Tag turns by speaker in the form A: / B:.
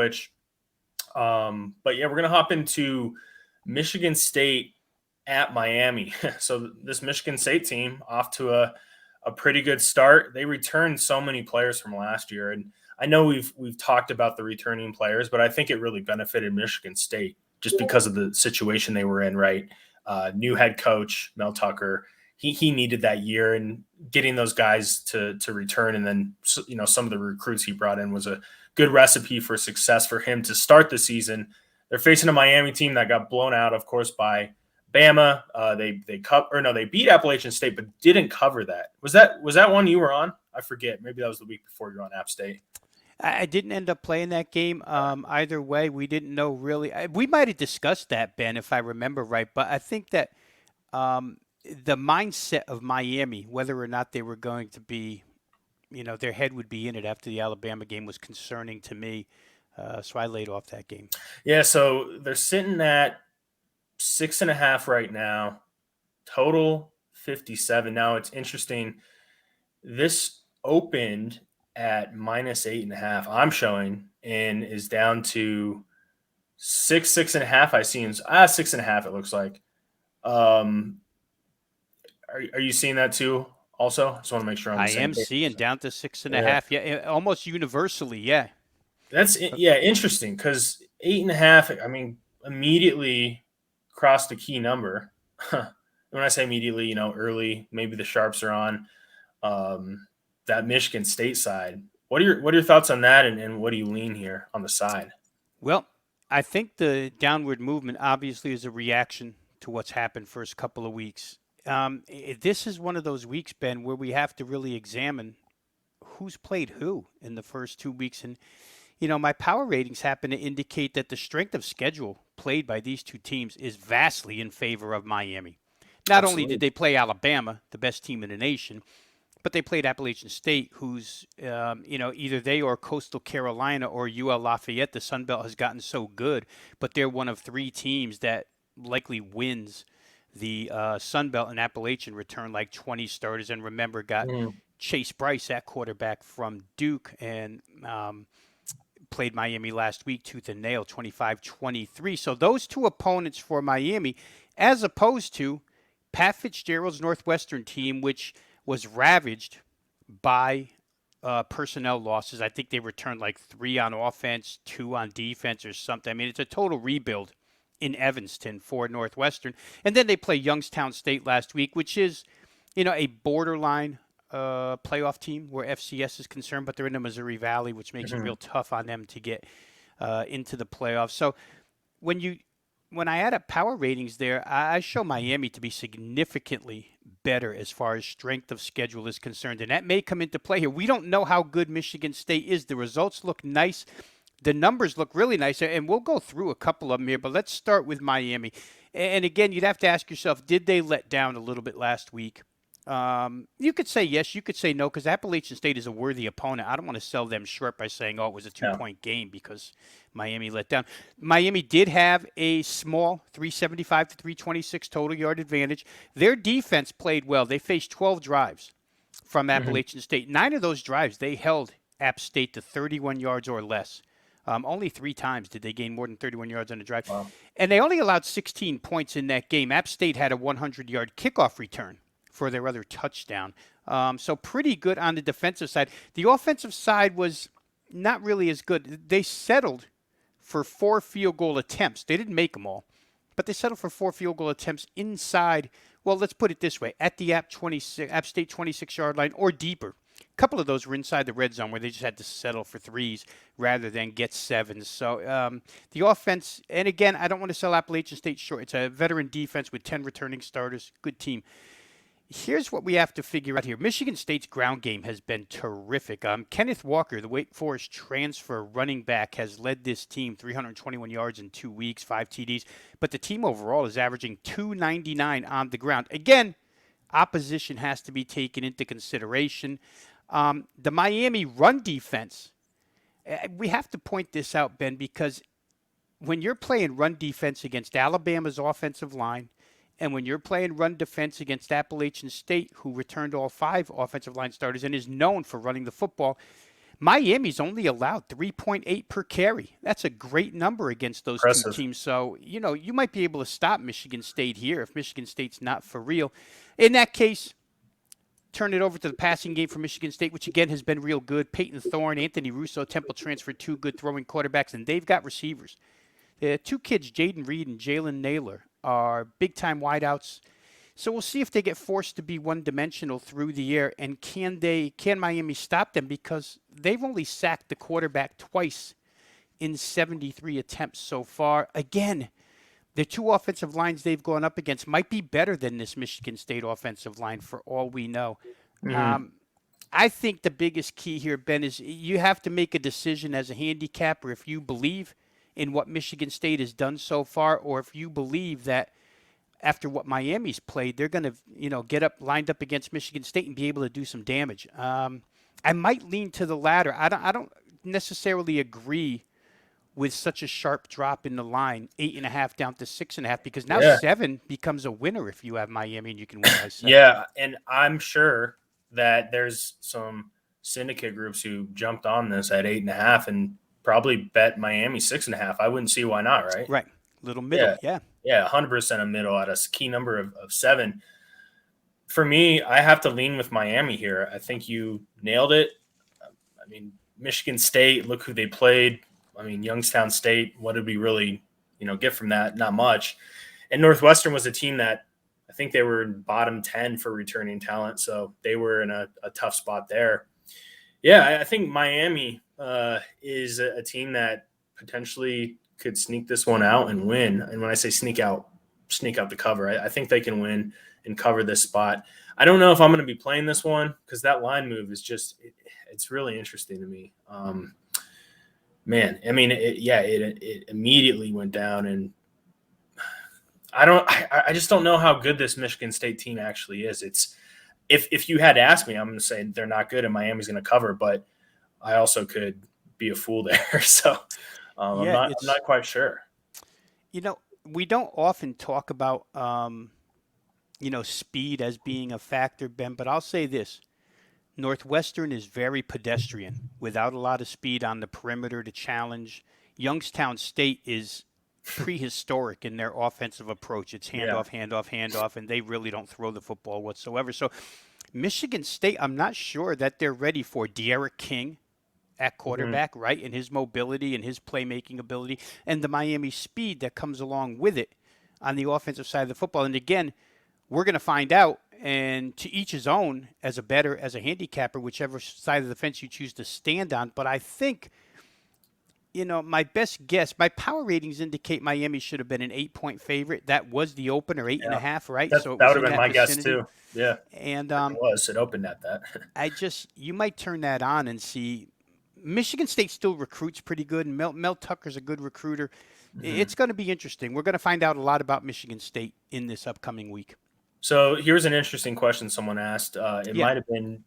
A: Which, but yeah, we're gonna hop into Michigan State at Miami. So this Michigan State team off to a pretty good start. They returned so many players from last year, and I know we've talked about the returning players, but I think it really benefited Michigan State just because of the situation they were in. Right, new head coach Mel Tucker. He needed that year, and getting those guys to return, and then some of the recruits he brought in was a good recipe for success for him to start the season. They're facing a Miami team that got blown out, of course, by Bama. They beat Appalachian State, but didn't cover that. Was that one you were on? I forget. Maybe that was the week before you were on App State.
B: I didn't end up playing that game. Either way, we didn't know really. We might have discussed that, Ben, if I remember right. But I think that the mindset of Miami, whether or not they were going to be, their head would be in it after the Alabama game, was concerning to me. So I laid off that game.
A: Yeah, so they're sitting at 6.5 right now. Total 57. Now it's interesting. This opened at -8.5. I'm showing and is down to 6.5. I see 6.5. It looks like. Are you seeing that too? Also, just want to make sure
B: I am seeing down to 6.5. Yeah, almost universally. Yeah.
A: That's interesting because 8.5. I mean, immediately crossed the key number. When I say immediately, early, maybe the sharps are on that Michigan State side. What are your thoughts on that, and what do you lean here on the side?
B: Well, I think the downward movement obviously is a reaction to what's happened first couple of weeks. This is one of those weeks, Ben, where we have to really examine who's played who in the first 2 weeks. And, my power ratings happen to indicate that the strength of schedule played by these two teams is vastly in favor of Miami. Not only did they play Alabama, the best team in the nation, but they played Appalachian State, who's, either they or Coastal Carolina or UL Lafayette. The Sun Belt has gotten so good, but they're one of three teams that likely wins the Sun Belt, and Appalachian returned like 20 starters. And remember, got Chase Bryce at quarterback from Duke, and played Miami last week, tooth and nail, 25-23. So those two opponents for Miami, as opposed to Pat Fitzgerald's Northwestern team, which was ravaged by personnel losses. I think they returned like 3 on offense, 2 on defense or something. I mean, it's a total rebuild in Evanston for Northwestern. And then they play Youngstown State last week, which is, a borderline playoff team where FCS is concerned, but they're in the Missouri Valley, which makes it real tough on them to get into the playoffs. So when I add up power ratings there, I show Miami to be significantly better as far as strength of schedule is concerned. And that may come into play here. We don't know how good Michigan State is. The results look nice. The numbers look really nice. And we'll go through a couple of them here, but let's start with Miami. And again, you'd have to ask yourself, did they let down a little bit last week? You could say yes, you could say no, because Appalachian State is a worthy opponent. I don't want to sell them short by saying, it was a 2-point game because Miami let down. Miami did have a small 375 to 326 total yard advantage. Their defense played well. They faced 12 drives from Appalachian State. 9 of those drives, they held App State to 31 yards or less. Only 3 times did they gain more than 31 yards on a drive. Wow. And they only allowed 16 points in that game. App State had a 100-yard kickoff return for their other touchdown. So pretty good on the defensive side. The offensive side was not really as good. They settled for 4 field goal attempts. They didn't make them all, but they settled for 4 field goal attempts inside, well, let's put it this way, at the App State 26-yard line or deeper. A couple of those were inside the red zone where they just had to settle for 3s rather than get 7s. So the offense, and again, I don't want to sell Appalachian State short. It's a veteran defense with 10 returning starters. Good team. Here's what we have to figure out here. Michigan State's ground game has been terrific. Kenneth Walker, the Wake Forest transfer running back, has led this team 321 yards in 2 weeks, 5 TDs. But the team overall is averaging 299 on the ground. Again, opposition has to be taken into consideration. The Miami run defense, we have to point this out, Ben, because when you're playing run defense against Alabama's offensive line, and when you're playing run defense against Appalachian State, who returned all 5 offensive line starters and is known for running the football, Miami's only allowed 3.8 per carry. That's a great number against those two
A: Impressive.
B: teams. So, you might be able to stop Michigan State here if Michigan State's not for real. In that case, turn it over to the passing game for Michigan State, which again has been real good. Peyton Thorne, Anthony Russo, Temple transferred, two good throwing quarterbacks, and they've got receivers. The two kids, Jaden Reed and Jalen Naylor, are big-time wideouts. So we'll see if they get forced to be one-dimensional through the air, and can Miami stop them, because they've only sacked the quarterback twice in 73 attempts so far. Again, the two offensive lines they've gone up against might be better than this Michigan State offensive line for all we know.
A: Mhm.
B: Um, I think the biggest key here, Ben, is you have to make a decision as a handicapper if you believe in what Michigan State has done so far, or if you believe that after what Miami's played, they're going to, get up lined up against Michigan State and be able to do some damage. I might lean to the latter. I don't necessarily agree with such a sharp drop in the line, 8.5 down to 6.5, because now
A: Yeah.
B: 7 becomes a winner if you have Miami and you can win by 7.
A: Yeah. And I'm sure that there's some syndicate groups who jumped on this at 8.5 and probably bet Miami 6.5. I wouldn't see why not, right?
B: Right. Little middle.
A: Yeah.
B: Yeah.
A: Yeah. 100% a middle at a key number of 7. For me, I have to lean with Miami here. I think you nailed it. I mean, Michigan State, look who they played. I mean, Youngstown State, what did we really, get from that? Not much. And Northwestern was a team that I think they were in bottom 10 for returning talent. So they were in a tough spot there. Yeah, I think Miami is a team that potentially could sneak this one out and win. And when I say sneak out the cover, I think they can win and cover this spot. I don't know if I'm going to be playing this one because that line move is just it's really interesting to me. Man, I mean, it immediately went down, and I just don't know how good this Michigan State team actually is. It's if you had to ask me, I'm going to say they're not good, and Miami's going to cover, but I also could be a fool there. So I'm
B: Yeah,
A: not quite sure.
B: we don't often talk about, speed as being a factor, Ben, but I'll say this. Northwestern is very pedestrian without a lot of speed on the perimeter to challenge. Youngstown State is prehistoric in their offensive approach. It's
A: Yeah.
B: handoff, handoff, handoff, and they really don't throw the football whatsoever. So Michigan State, I'm not sure that they're ready for De'Ara King at
A: Mhm.
B: quarterback, right? And his mobility and his playmaking ability and the Miami speed that comes along with it on the offensive side of the football. And again, we're going to find out, and to each his own as a handicapper, whichever side of the fence you choose to stand on. But I think, my best guess, my power ratings indicate Miami should have been an 8-point favorite. That was the opener, eight and a
A: Yeah.
B: half, right?
A: That
B: So it
A: that
B: was
A: would have
B: in
A: been
B: that
A: my guess
B: vicinity.
A: too. Yeah.
B: And
A: It was. It opened at that.
B: you might turn that on and see Michigan State still recruits pretty good, and Mel Tucker's a good recruiter.
A: Mhm.
B: It's going to be interesting. We're going to find out a lot about Michigan State in this upcoming week.
A: So here's an interesting question someone asked. It
B: Yeah.
A: might have been